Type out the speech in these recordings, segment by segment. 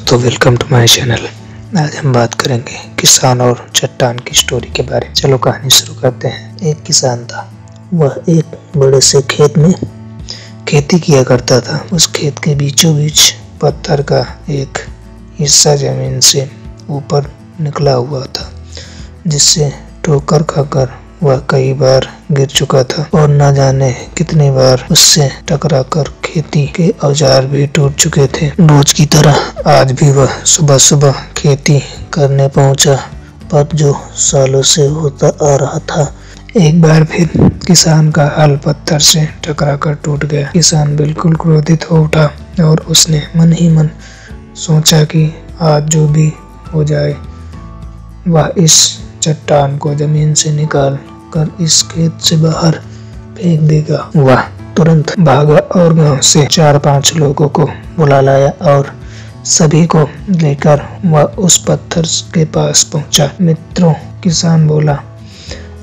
दोस्तों, welcome to my channel. आज हम बात करेंगे किसान और चट्टान की स्टोरी के बारे में। चलो कहानी शुरू करते हैं। एक किसान था। वह एक बड़े से खेत में खेती किया करता था। उस खेत के बीचों बीच पत्थर का एक हिस्सा जमीन से ऊपर निकला हुआ था, जिससे ठोकर खाकर वह कई बार गिर चुका था और न जाने कितनी बार उससे टकराकर खेती के औजार भी टूट चुके थे। रोज की तरह आज भी वह सुबह सुबह खेती करने पहुंचा, पर जो सालों से होता आ रहा था, एक बार फिर किसान का हल पत्थर से टकराकर टूट गया। किसान बिल्कुल क्रोधित हो उठा और उसने मन ही मन सोचा कि आज जो भी हो जाए, वह इस चट्टान को जमीन से निकाल कर इस खेत से बाहर फेंक देगा। वह तुरंत भागा और गांव से 4-5 लोगों को बुला लाया और सभी को लेकर वह उस पत्थर के पास पहुंचा। मित्रों, किसान बोला,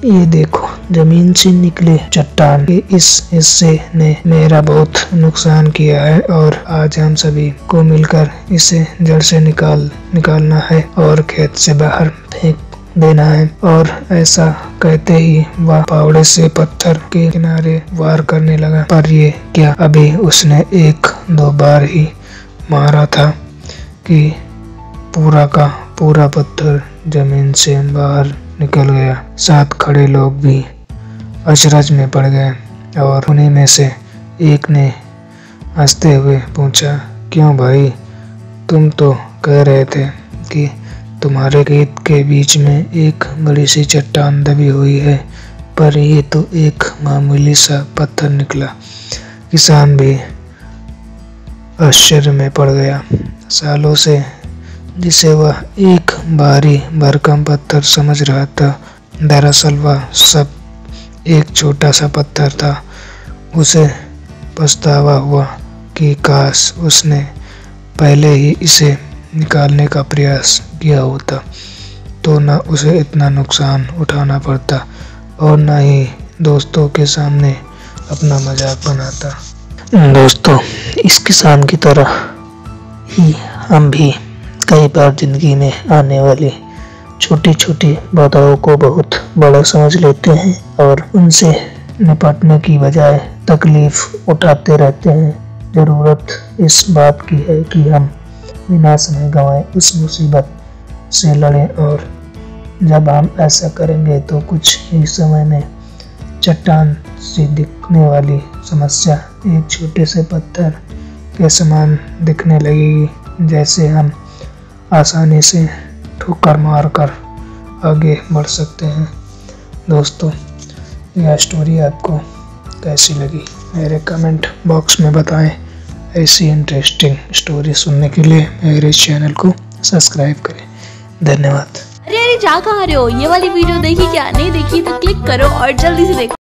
ये देखो, जमीन से निकले चट्टान के इस हिस्से ने मेरा बहुत नुकसान किया है और आज हम सभी को मिलकर इसे जड़ से निकालना है और खेत से बाहर फेंक देना है। और ऐसा कहते ही वह फावड़े से पत्थर के किनारे वार करने लगा। पर ये क्या, अभी उसने 1-2 बार ही मारा था कि पूरा का पूरा पत्थर जमीन से बाहर निकल गया। साथ खड़े लोग भी अचरज में पड़ गए और उन्हीं में से एक ने हंसते हुए पूछा, क्यों भाई, तुम तो कह रहे थे कि तुम्हारे खेत के बीच में एक बड़ी सी चट्टान दबी हुई है, पर ये तो एक मामूली सा पत्थर निकला। किसान भी आश्चर्य में पड़ गया। सालों से जिसे वह एक भारी भरकम पत्थर समझ रहा था, दरअसल वह सब एक छोटा सा पत्थर था। उसे पछतावा हुआ कि काश उसने पहले ही इसे निकालने का प्रयास किया होता, तो न उसे इतना नुकसान उठाना पड़ता और न ही दोस्तों के सामने अपना मजाक बनाता। दोस्तों, इस किसान की तरह ही हम भी कई बार जिंदगी में आने वाली छोटी छोटी बाधाओं को बहुत बड़ा समझ लेते हैं और उनसे निपटने की बजाय तकलीफ उठाते रहते हैं। जरूरत इस बात की है कि हम बिना समय गंवाए उस मुसीबत से लड़ें, और जब हम ऐसा करेंगे तो कुछ ही समय में चट्टान से दिखने वाली समस्या एक छोटे से पत्थर के समान दिखने लगेगी, जैसे हम आसानी से ठोकर मारकर आगे बढ़ सकते हैं। दोस्तों, यह स्टोरी आपको कैसी लगी मेरे कमेंट बॉक्स में बताएं। ऐसी इंटरेस्टिंग स्टोरी सुनने के लिए मेरे चैनल को सब्सक्राइब करें। धन्यवाद। अरे जा कहाँ रहे हो? ये वाली वीडियो देखी क्या? नहीं देखी तो क्लिक करो और जल्दी से देखो।